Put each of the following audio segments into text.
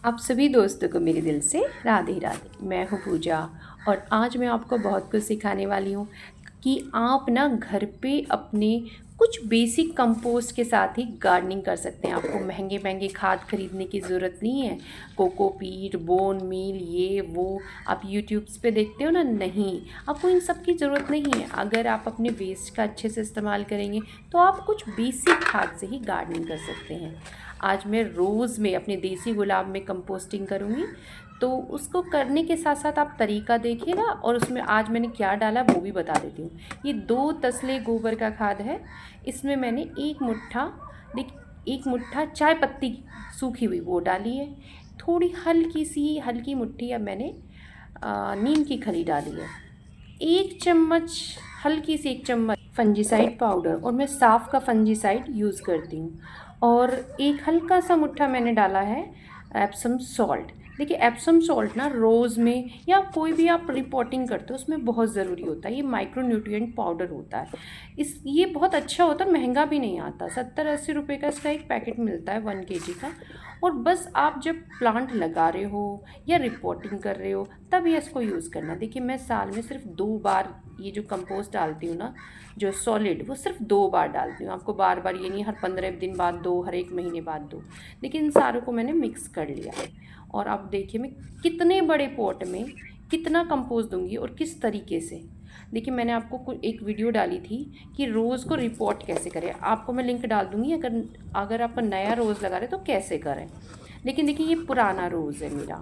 आप सभी दोस्तों को मेरे दिल से राधे राधे। मैं हूँ पूजा और आज मैं आपको बहुत कुछ सिखाने वाली हूँ कि आप ना घर पे अपने कुछ बेसिक कंपोस्ट के साथ ही गार्डनिंग कर सकते हैं। आपको महंगे महंगे खाद खरीदने की ज़रूरत नहीं है। कोकोपीट, बोन मील, ये वो आप यूट्यूब्स पे देखते हो ना, नहीं, आपको इन सब की ज़रूरत नहीं है। अगर आप अपने वेस्ट का अच्छे से इस्तेमाल करेंगे तो आप कुछ बेसिक खाद से ही गार्डनिंग कर सकते हैं। आज मैं रोज़ में अपने देसी गुलाब में कंपोस्टिंग करूँगी, तो उसको करने के साथ साथ आप तरीका देखिएगा और उसमें आज मैंने क्या डाला वो भी बता देती हूँ। ये 2 तसले गोबर का खाद है। इसमें मैंने एक मुट्ठा चाय पत्ती सूखी हुई वो डाली है। थोड़ी हल्की मुट्ठी अब मैंने नीम की खली डाली है। 1 चम्मच, हल्की सी 1 चम्मच फंजीसाइड पाउडर, और मैं साफ़ का फंजीसाइड यूज़ करती हूँ। और एक हल्का सा मुट्ठा मैंने डाला है एप्सम सॉल्ट। देखिए, एप्सम सॉल्ट ना रोज़ में या कोई भी आप रिपोर्टिंग करते हो उसमें बहुत ज़रूरी होता है। ये माइक्रो न्यूट्रिएंट पाउडर होता है। ये बहुत अच्छा होता है, महंगा भी नहीं आता। 70-80 रुपये का इसका एक पैकेट मिलता है 1 केजी का। और बस आप जब प्लांट लगा रहे हो या रिपोर्टिंग कर रहे हो तब ये इसको यूज़ करना। देखिए, मैं साल में सिर्फ 2 बार ये जो कंपोस्ट डालती हूँ ना, जो सॉलिड, वो सिर्फ 2 बार डालती हूँ। आपको बार बार ये नहीं हर 15 दिन बाद दो, हर 1 महीने बाद दो। लेकिन इन सारों को मैंने मिक्स कर लिया है। और अब देखिए मैं कितने बड़े पॉट में कितना कंपोस्ट दूंगी और किस तरीके से। देखिए, मैंने आपको एक वीडियो डाली थी कि रोज़ को रिपोर्ट कैसे करें। आपको मैं लिंक डाल दूँगी, अगर अगर आप नया रोज़ लगा रहे तो कैसे करें। लेकिन देखिए, ये पुराना रोज़ है मेरा।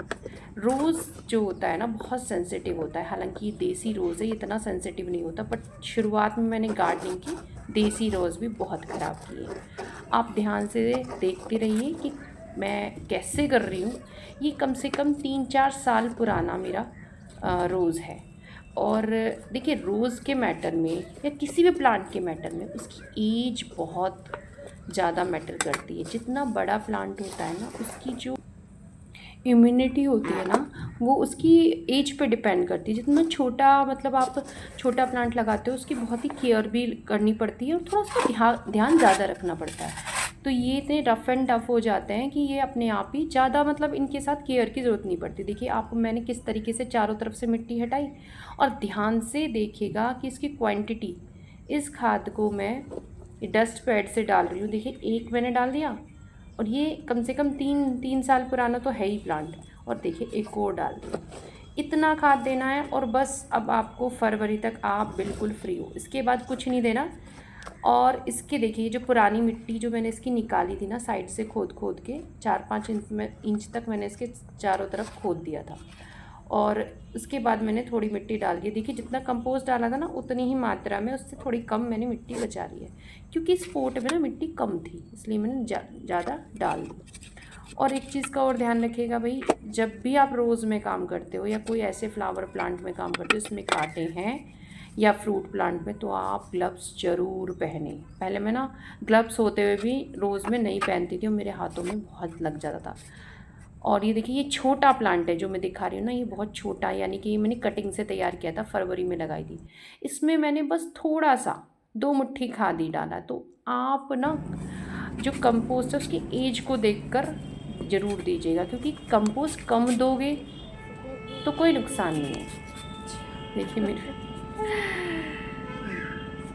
रोज़ जो होता है ना बहुत सेंसिटिव होता है। हालांकि ये देसी रोज़ है, ये इतना सेंसिटिव नहीं होता, बट शुरुआत में मैंने गार्डनिंग की, देसी रोज़ भी बहुत ख़राब किए। आप ध्यान से देखते रहिए कि मैं कैसे कर रही हूँ। ये कम से कम 3-4 साल पुराना मेरा रोज़ है। और देखिए, रोज़ के मैटर में या किसी भी प्लांट के मैटर में उसकी एज बहुत ज़्यादा मैटर करती है। जितना बड़ा प्लांट होता है ना, उसकी जो इम्यूनिटी होती है ना, वो उसकी एज पे डिपेंड करती है। जितना छोटा, मतलब आप छोटा प्लांट लगाते हो उसकी बहुत ही केयर भी करनी पड़ती है और थोड़ा उसका ध्यान ज़्यादा रखना पड़ता है। तो ये इतने रफ़ एंड टफ़ हो जाते हैं कि ये अपने आप ही ज़्यादा, मतलब इनके साथ केयर की ज़रूरत नहीं पड़ती। देखिए, आप मैंने किस तरीके से चारों तरफ से मिट्टी हटाई। और ध्यान से देखिएगा कि इसकी क्वांटिटी, इस खाद को मैं डस्ट पैड से डाल रही हूँ। देखिए, एक मैंने डाल दिया और ये कम से कम 3 साल पुराना तो है ही प्लांट। और देखिए, एक और डाल दिया। इतना खाद देना है और बस अब आपको फरवरी तक आप बिल्कुल फ्री हो। इसके बाद कुछ नहीं देना। और इसके देखिए, जो पुरानी मिट्टी जो मैंने इसकी निकाली थी ना साइड से खोद खोद के, 4-5 इंच तक मैंने इसके चारों तरफ खोद दिया था। और उसके बाद मैंने थोड़ी मिट्टी डाल दी। देखिए, जितना कंपोस्ट डाला था ना उतनी ही मात्रा में, उससे थोड़ी कम मैंने मिट्टी बचा ली है, क्योंकि इस पोट में ना मिट्टी कम थी, इसलिए मैंने ज़्यादा डाल दी। और एक चीज़ का और ध्यान रखिएगा भाई, जब भी आप रोज़ में काम करते हो या कोई ऐसे फ्लावर प्लांट में काम करते हो इसमें कांटे हैं, या फ्रूट प्लांट में, तो आप ग्लव्स ज़रूर पहने। पहले मैं ना ग्लव्स होते हुए भी रोज़ में नहीं पहनती थी और मेरे हाथों में बहुत लग जाता था। और ये देखिए, ये छोटा प्लांट है जो मैं दिखा रही हूँ ना, ये बहुत छोटा है, यानी कि ये मैंने कटिंग से तैयार किया था, फरवरी में लगाई थी। इसमें मैंने बस थोड़ा सा 2 मुट्ठी खाद ही डाला। तो आप ना जो कंपोस्ट है उसकी एज को देखकर ज़रूर दीजिएगा, क्योंकि कंपोस्ट कम दोगे तो कोई नुकसान नहीं है। देखिए, मेरे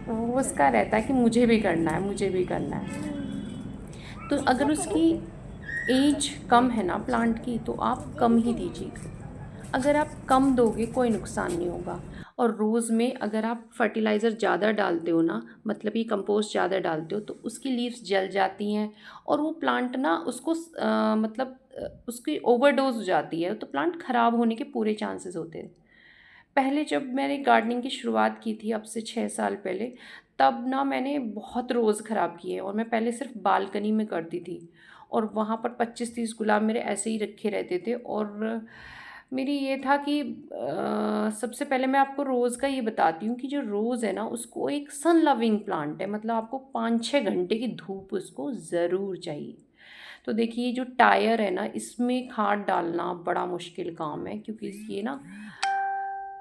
वो उसका रहता है कि मुझे भी करना है, मुझे भी करना है। तो अगर उसकी एज कम है ना प्लांट की, तो आप कम ही दीजिएगा। अगर आप कम दोगे कोई नुकसान नहीं होगा। और रोज़ में अगर आप फर्टिलाइज़र ज़्यादा डालते हो ना, मतलब कि कंपोस्ट ज़्यादा डालते हो, तो उसकी लीव्स जल जाती हैं और वो प्लांट ना उसको उसकी ओवरडोज हो जाती है, तो प्लांट ख़राब होने के पूरे चांसेस होते हैं। पहले जब मैंने गार्डनिंग की शुरुआत की थी, अब से 6 साल पहले, तब ना मैंने बहुत रोज़ ख़राब किए। और मैं पहले सिर्फ बालकनी में करती थी और वहाँ पर 25-30 गुलाब मेरे ऐसे ही रखे रहते थे। और मेरी ये था कि सबसे पहले मैं आपको रोज़ का ये बताती हूँ कि जो रोज़ है ना, उसको एक सन लविंग प्लांट है, मतलब आपको 5-6 घंटे की धूप उसको ज़रूर चाहिए। तो देखिए, जो टायर है ना, इसमें खाद डालना बड़ा मुश्किल काम है, क्योंकि ये ना,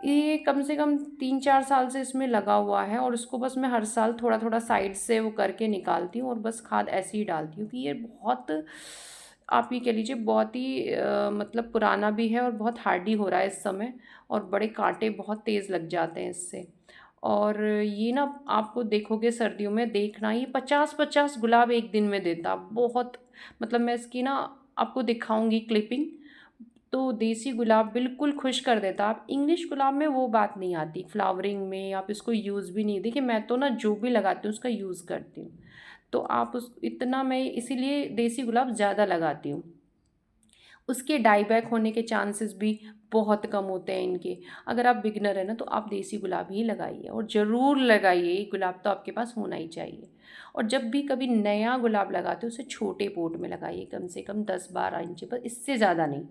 ये कम से कम 3-4 साल से इसमें लगा हुआ है और उसको बस मैं हर साल थोड़ा थोड़ा साइड से वो करके निकालती हूँ और बस खाद ऐसे ही डालती हूँ कि ये बहुत आप ये कह लीजिए बहुत ही मतलब पुराना भी है और बहुत हार्डी हो रहा है इस समय, और बड़े कांटे बहुत तेज़ लग जाते हैं इससे। और ये ना आपको देखोगे सर्दियों में देखना, ये 50-50 गुलाब एक दिन में देता, बहुत मतलब मैं इसकी ना आपको दिखाऊंगी क्लिपिंग। तो देसी गुलाब बिल्कुल खुश कर देता। आप इंग्लिश गुलाब में वो बात नहीं आती, फ्लावरिंग में आप इसको यूज़ भी नहीं, देखिए मैं तो ना जो भी लगाती हूँ उसका यूज़ करती हूँ। तो आप उस इतना मैं इसीलिए देसी गुलाब ज़्यादा लगाती हूँ। उसके डाई बैक होने के चांसेस भी बहुत कम होते हैं इनके। अगर आप बिगनर है ना तो आप देसी गुलाब ही लगाइए, और ज़रूर लगाइए, गुलाब तो आपके पास होना ही चाहिए। और जब भी कभी नया गुलाब लगाते हो उसे छोटे पोट में लगाइए, कम से कम 10-12 इंच पर, इससे ज़्यादा नहीं।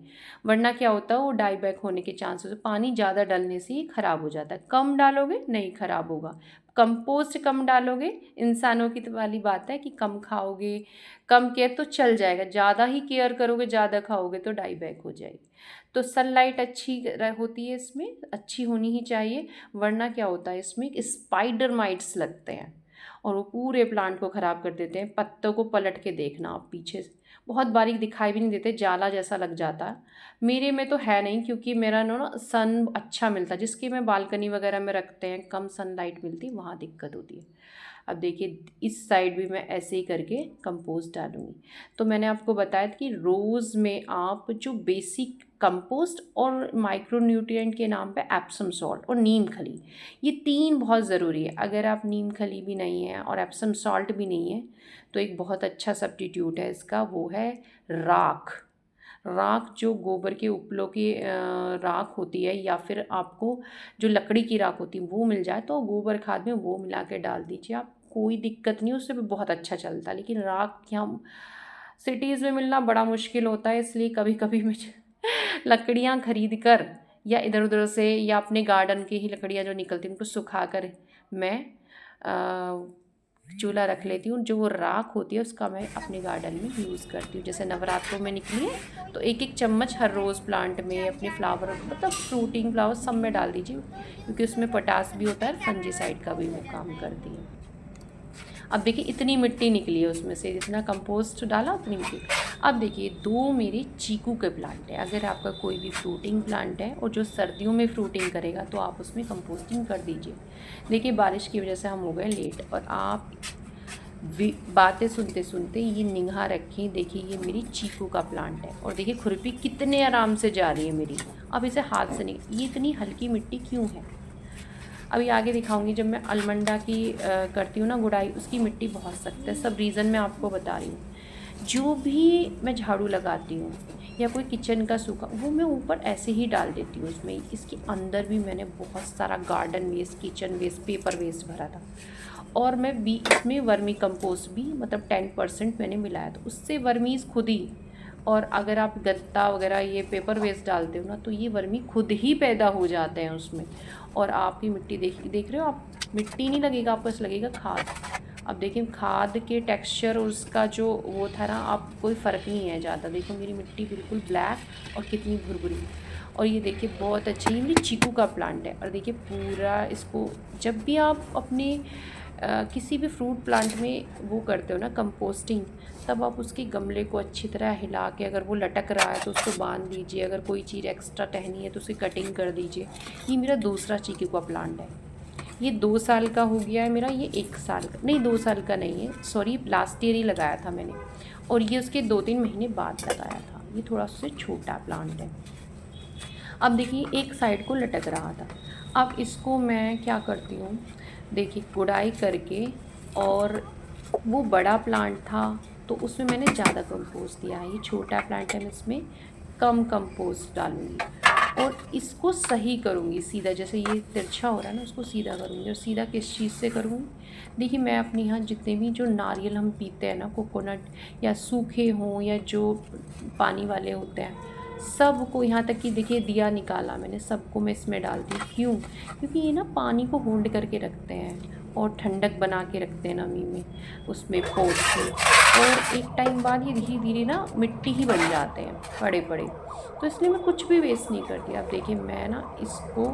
वरना क्या होता है, वो डाई बैक होने के चांसेस, पानी ज़्यादा डालने से ही ख़राब हो जाता है। कम डालोगे नहीं ख़राब होगा, कंपोस्ट कम डालोगे, इंसानों की तो वाली बात है कि कम खाओगे कम केयर तो चल जाएगा, ज़्यादा ही केयर करोगे ज़्यादा खाओगे तो डाई बैक हो जाएगी। तो सनलाइट अच्छी होती है इसमें, अच्छी होनी ही चाहिए, वरना क्या होता है इसमें स्पाइडर माइट्स लगते हैं और वो पूरे प्लांट को ख़राब कर देते हैं। पत्तों को पलट के देखना आप पीछे से, बहुत बारीक दिखाई भी नहीं देते, जाला जैसा लग जाता है। मेरे में तो है नहीं, क्योंकि मेरा ना सन अच्छा मिलता, जिसकी मैं बालकनी वगैरह में रखते हैं कम सनलाइट मिलती, वहाँ दिक्कत होती है। अब देखिए इस साइड भी मैं ऐसे ही करके कंपोस्ट डालूँगी। तो मैंने आपको बताया था कि रोज़ में आप जो बेसिक कंपोस्ट और माइक्रो न्यूट्रिएंट के नाम पे एप्सम सॉल्ट और नीम खली, ये 3 बहुत ज़रूरी है। अगर आप नीम खली भी नहीं है और एप्सम सॉल्ट भी नहीं है तो एक बहुत अच्छा सब्स्टिट्यूट है इसका, वो है राख। राख जो गोबर के उपलों की राख होती है, या फिर आपको जो लकड़ी की राख होती है वो मिल जाए तो गोबर खाद में वो मिला के डाल दीजिए आप, कोई दिक्कत नहीं, उससे भी बहुत अच्छा चलता है। लेकिन राख यहाँ सिटीज़ में मिलना बड़ा मुश्किल होता है, इसलिए कभी कभी मैं लकड़ियाँ खरीद कर या इधर उधर से या अपने गार्डन की ही लकड़ियाँ जो निकलती हैं उनको सुखा कर मैं चूल्हा रख लेती हूँ। जो वो राख होती है उसका मैं अपने गार्डन में यूज़ करती हूँ। जैसे नवरात्रों में निकली है तो एक एक चम्मच हर रोज़ प्लांट में, अपने फ्लावर मतलब फ्रूटिंग फ्लावर सब में डाल दीजिए, क्योंकि उसमें पोटास भी होता है, फंजीसाइड का भी वो काम करती है। अब देखिए इतनी मिट्टी निकली है उसमें से, जितना कंपोस्ट डाला उतनी मिट्टी। अब देखिए 2 मेरे चीकू के प्लांट हैं। अगर आपका कोई भी फ्रूटिंग प्लांट है और जो सर्दियों में फ्रूटिंग करेगा तो आप उसमें कंपोस्टिंग कर दीजिए। देखिए बारिश की वजह से हम हो गए लेट, और आप बातें सुनते सुनते ये निगाह रखें। देखिए ये मेरी चीकू का प्लांट है, और देखिए खुरपी कितने आराम से जा रही है मेरी। अब इसे हाथ से नहीं, ये इतनी हल्की मिट्टी क्यों है अभी आगे दिखाऊंगी। जब मैं अलमंडा की करती हूँ ना गुड़ाई, उसकी मिट्टी बहुत सख्त है, सब रीज़न मैं आपको बता रही हूँ। जो भी मैं झाड़ू लगाती हूँ या कोई किचन का सूखा, वो मैं ऊपर ऐसे ही डाल देती हूँ उसमें। इसके अंदर भी मैंने बहुत सारा garden waste, kitchen waste, paper waste भरा था, और मैं भी इसमें वर्मी कंपोस्ट भी मतलब 10% मैंने मिलाया था, उससे वर्मीज़ खुद ही। और अगर आप गत्ता वगैरह ये पेपर वेस्ट डालते हो ना तो ये वर्मी खुद ही पैदा हो जाते हैं उसमें, और आपकी मिट्टी देख रहे हो आप, मिट्टी नहीं लगेगा आपको, ऐसा लगेगा खाद। अब देखिए खाद के टेक्सचर और उसका जो वो था ना, आप कोई फ़र्क नहीं है ज़्यादा। देखो मेरी मिट्टी बिल्कुल ब्लैक और कितनी भुरभुरी। और ये देखिए बहुत अच्छी, ये मेरी चीकू का प्लांट है। और देखिए पूरा इसको जब भी आप अपने किसी भी फ्रूट प्लांट में वो करते हो ना कंपोस्टिंग, तब आप उसके गमले को अच्छी तरह हिला के, अगर वो लटक रहा है तो उसको बांध दीजिए, अगर कोई चीज़ एक्स्ट्रा टहनी है तो उसकी कटिंग कर दीजिए। ये मेरा दूसरा चीकू का प्लांट है, ये 2 साल का हो गया है मेरा, ये 1 साल का नहीं, 2 साल का नहीं है सॉरी, लास्ट ईयर ही लगाया था मैंने, और ये उसके 2-3 महीने बाद लगाया था। ये थोड़ा उससे छोटा प्लांट है। अब देखिए एक साइड को लटक रहा था, अब इसको मैं क्या करती हूँ, देखिए गुड़ाई करके, और वो बड़ा प्लांट था तो उसमें मैंने ज़्यादा कंपोस्ट दिया है। ये छोटा प्लांट है, मैं इसमें कम कंपोस्ट डालूँगी और इसको सही करूँगी सीधा। जैसे ये तिरछा हो रहा है ना, उसको सीधा करूँगी। और सीधा किस चीज़ से करूँगी, देखिए मैं अपने यहाँ जितने भी जो नारियल हम पीते हैं ना, कोकोनट या सूखे हों या जो पानी वाले होते हैं, सबको, यहाँ तक कि देखिए दिया निकाला मैंने, सबको मैं इसमें डालती हूँ। क्यों? क्योंकि ये ना पानी को होल्ड करके रखते हैं और ठंडक बना के रखते हैं नमी में, उसमें पोट में, और एक टाइम बाद ये धीरे धीरे ना मिट्टी ही बन जाते हैं बड़े बड़े। तो इसलिए मैं कुछ भी वेस्ट नहीं करती। अब देखिए मैं ना इसको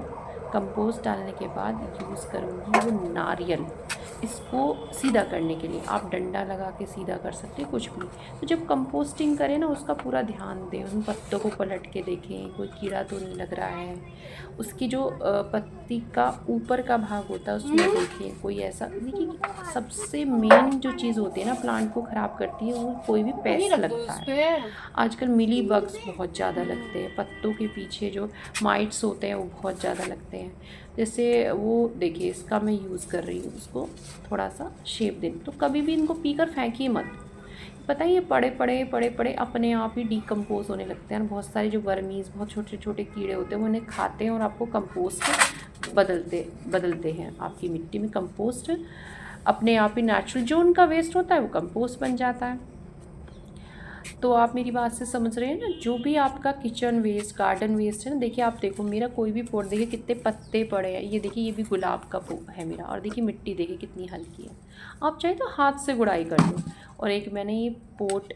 कंपोस्ट डालने के बाद यूज़ करूँगी वो नारियल, इसको सीधा करने के लिए। आप डंडा लगा के सीधा कर सकते हैं, कुछ भी। तो जब कंपोस्टिंग करें ना, उसका पूरा ध्यान दें, उन पत्तों को पलट के देखें कोई कीड़ा तो नहीं लग रहा है। उसकी जो पत्ती का ऊपर का भाग होता है उसमें देखें कोई ऐसा। देखिए सबसे मेन जो चीज़ होती है ना प्लांट को ख़राब करती है, वो कोई भी पेस्ट लगता है। आजकल मिली बग्स बहुत ज़्यादा लगते हैं, पत्तों के पीछे जो माइट्स होते हैं वो बहुत ज़्यादा लगते हैं। जैसे वो देखिए इसका मैं यूज़ कर रही हूँ, उसको थोड़ा सा शेप दें। तो कभी भी इनको पीकर फेंकिए मत। पता है ये पड़े पड़े अपने आप ही डिकम्पोज होने लगते हैं। बहुत सारे जो वर्मीज़, बहुत छोटे छोटे कीड़े होते हैं वो उन्हें खाते हैं और आपको कंपोस्ट बदलते हैं। आपकी मिट्टी में कंपोस्ट अपने आप ही नेचुरल जो उनका वेस्ट होता है वो कंपोस्ट बन जाता है। तो आप मेरी बात से समझ रहे हैं ना, जो भी आपका किचन वेस्ट, गार्डन वेस्ट है ना, देखिए आप देखो मेरा कोई भी पॉट देखिए कितने पत्ते पड़े हैं। ये देखिए ये भी गुलाब का है मेरा, और देखिए मिट्टी देखिए कितनी हल्की है। आप चाहे तो हाथ से गुड़ाई कर लो। और एक मैंने ये पॉट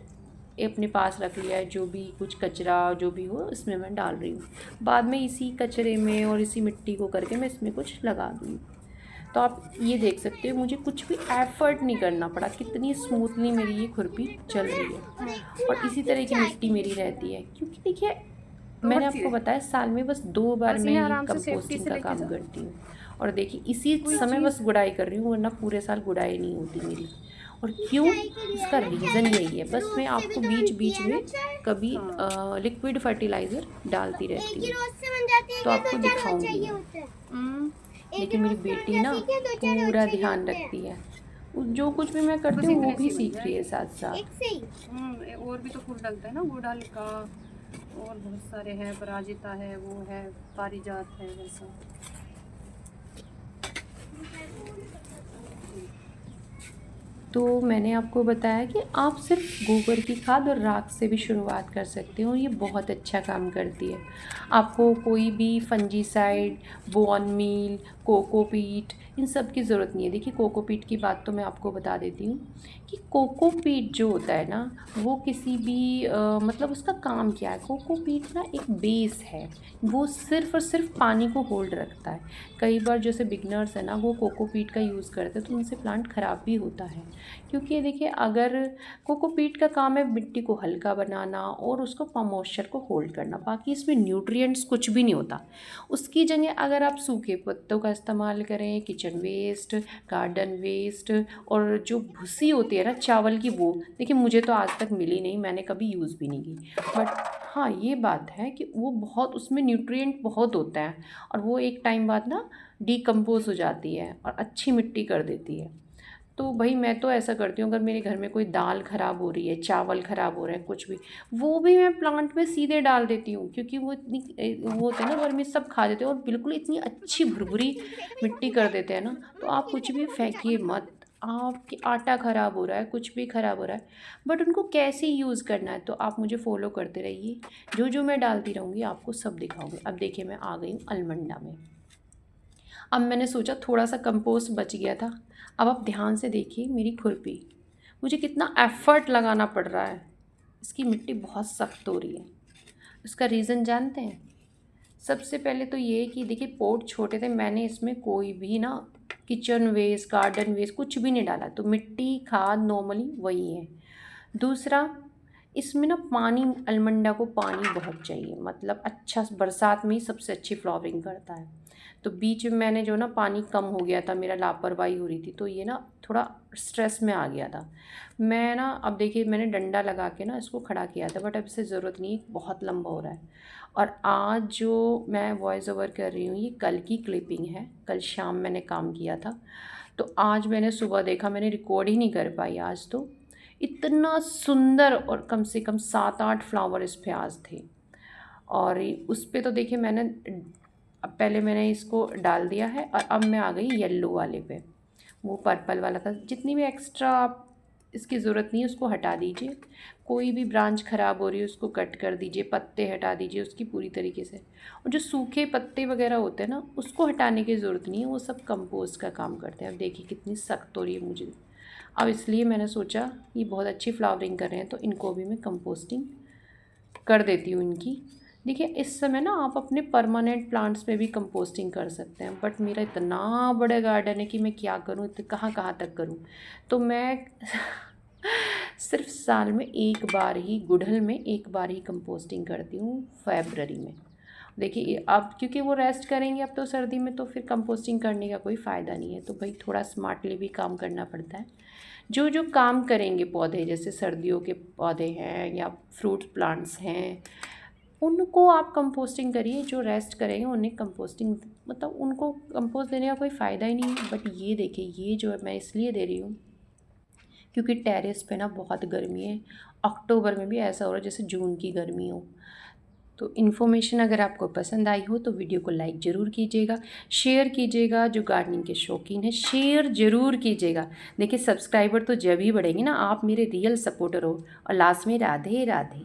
अपने पास रख लिया है, जो भी कुछ कचरा जो भी हो इसमें मैं डाल रही हूँ। बाद में इसी कचरे में और इसी मिट्टी को करके मैं इसमें कुछ लगा दूँगी। तो आप ये देख सकते हो मुझे कुछ भी एफर्ट नहीं करना पड़ा, कितनी स्मूथली मेरी ये खुरपी चल रही है। और इसी तरह की मिट्टी मेरी रहती है, क्योंकि देखिए मैंने आपको बताया साल में बस 2 बार मैं ये कंपोस्टिंग का काम करती हूँ। और देखिए इसी समय बस गुड़ाई कर रही हूँ, वरना पूरे साल गुड़ाई नहीं होती मेरी। और क्यों, इसका रीज़न यही है, बस मैं आपको बीच बीच में कभी लिक्विड फर्टिलाइज़र डालती रहती हूँ तो आपको दिखाऊंगी। लेकिन मेरी बेटी ना पूरा ध्यान रखती है, जो कुछ भी मैं करती हूँ वो भी सीख रही है साथ साथ। और भी तो फूल डलता है ना, गुड़हल का, और बहुत सारे हैं, पराजिता है, वो है, पारिजात है, वैसा। तो मैंने आपको बताया कि आप सिर्फ गोबर की खाद और राख से भी शुरुआत कर सकते हो, ये बहुत अच्छा काम करती है। आपको कोई भी फंजीसाइड, बोन मील, कोकोपीट, इन सब की ज़रूरत नहीं है। देखिए कोकोपीट की बात तो मैं आपको बता देती हूँ कि कोकोपीट जो होता है ना, वो किसी भी मतलब उसका काम क्या है। कोकोपीट ना एक बेस है, वो सिर्फ़ और सिर्फ पानी को होल्ड रखता है। कई बार जैसे बिगनर्स है ना, वो कोकोपीट का यूज़ करते हैं तो उनसे प्लांट ख़राब भी होता है। क्योंकि देखिए अगर कोकोपीट का काम है मिट्टी को हल्का बनाना और उसको मॉइस्चर को होल्ड करना, बाकी इसमें न्यूट्रिएंट्स कुछ भी नहीं होता। उसकी जगह अगर आप सूखे पत्तों का इस्तेमाल करें, किचन वेस्ट, गार्डन वेस्ट, और जो भूसी होती है ना चावल की, वो देखिए मुझे तो आज तक मिली नहीं, मैंने कभी यूज़ भी नहीं की। बट हाँ ये बात है कि वो बहुत, उसमें न्यूट्रिएंट बहुत होता है और वो एक टाइम बाद ना डिकम्पोज हो जाती है और अच्छी मिट्टी कर देती है। तो भाई मैं तो ऐसा करती हूँ, अगर मेरे घर में कोई दाल ख़राब हो रही है, चावल ख़राब हो रहे हैं, कुछ भी, वो भी मैं प्लांट में सीधे डाल देती हूँ। क्योंकि वो इतनी वो होते हैं ना वर्मी, सब खा देते हैं और बिल्कुल इतनी अच्छी भुरभुरी मिट्टी कर देते हैं ना। तो आप कुछ भी फेंकिए मत। आपकी आटा ख़राब हो रहा है, कुछ भी ख़राब हो रहा है, बट उनको कैसे यूज़ करना है तो आप मुझे फॉलो करते रहिए। जो जो मैं डालती रहूँगी आपको सब दिखाऊँगी। अब देखिए मैं आ गई हूँ अलमंडा में। अब मैंने सोचा थोड़ा सा कंपोस्ट बच गया था। अब आप ध्यान से देखिए मेरी खुरपी, मुझे कितना एफ़र्ट लगाना पड़ रहा है। इसकी मिट्टी बहुत सख्त हो रही है। इसका रीज़न जानते हैं? सबसे पहले तो ये कि देखिए पॉट छोटे थे, मैंने इसमें कोई भी ना किचन वेस्ट, गार्डन वेस्ट कुछ भी नहीं डाला, तो मिट्टी खाद नॉर्मली वही है। दूसरा, इसमें ना पानी, अलमंडा को पानी बहुत चाहिए, मतलब अच्छा बरसात में ही सबसे अच्छी फ्लावरिंग करता है। तो बीच में मैंने जो ना पानी कम हो गया था, मेरा लापरवाही हो रही थी, तो ये ना थोड़ा स्ट्रेस में आ गया था मैं ना। अब देखिए मैंने डंडा लगा के ना इसको खड़ा किया था, बट अब इसे ज़रूरत नहीं, बहुत लंबा हो रहा है। और आज जो मैं वॉइस ओवर कर रही हूँ ये कल की क्लिपिंग है, कल शाम मैंने काम किया था। तो आज मैंने सुबह देखा, मैंने रिकॉर्ड ही नहीं कर पाई आज। तो इतना सुंदर, और कम से कम 7-8 फ्लावर इस पे आज थे। और उस पे तो देखिए मैंने अब पहले मैंने इसको डाल दिया है और अब मैं आ गई येलो वाले पे। वो पर्पल वाला था, जितनी भी एक्स्ट्रा आप इसकी ज़रूरत नहीं है उसको हटा दीजिए। कोई भी ब्रांच ख़राब हो रही है उसको कट कर दीजिए, पत्ते हटा दीजिए उसकी पूरी तरीके से। और जो सूखे पत्ते वगैरह होते हैं ना उसको हटाने की ज़रूरत नहीं है, वो सब कंपोस्ट का काम करते हैं। अब देखिए कितनी सख्त हो रही है मुझे। अब इसलिए मैंने सोचा ये बहुत अच्छी फ्लावरिंग कर रहे हैं तो इनको भी मैं कंपोस्टिंग कर देती हूँ इनकी। देखिए इस समय ना आप अपने परमानेंट प्लांट्स पे भी कंपोस्टिंग कर सकते हैं, बट मेरा इतना बड़ा गार्डन है कि मैं क्या करूँ, तो कहाँ कहाँ तक करूँ। तो मैं सिर्फ साल में एक बार ही, गुड़हल में एक बार ही कंपोस्टिंग करती हूँ, फरवरी में। देखिए अब क्योंकि वो रेस्ट करेंगे अब तो सर्दी में, तो फिर कंपोस्टिंग करने का कोई फ़ायदा नहीं है। तो भाई थोड़ा स्मार्टली भी काम करना पड़ता है। जो जो काम करेंगे पौधे, जैसे सर्दियों के पौधे हैं या फ्रूट प्लांट्स हैं, उनको आप कंपोस्टिंग करिए। जो रेस्ट करेंगे उन्हें कंपोस्टिंग, मतलब उनको कंपोस्ट देने का कोई फ़ायदा ही नहीं है। बट ये देखिए, ये जो है मैं इसलिए दे रही हूँ क्योंकि टेरेस पे ना बहुत गर्मी है। अक्टूबर में भी ऐसा हो रहा है जैसे जून की गर्मी हो। तो इन्फॉर्मेशन अगर आपको पसंद आई हो तो वीडियो को लाइक ज़रूर कीजिएगा, शेयर कीजिएगा। जो गार्डनिंग के शौकीन हैं शेयर ज़रूर कीजिएगा। देखिए सब्सक्राइबर तो जब ही बढ़ेंगे ना, आप मेरे रियल सपोर्टर हो। और लास्ट में राधे राधे।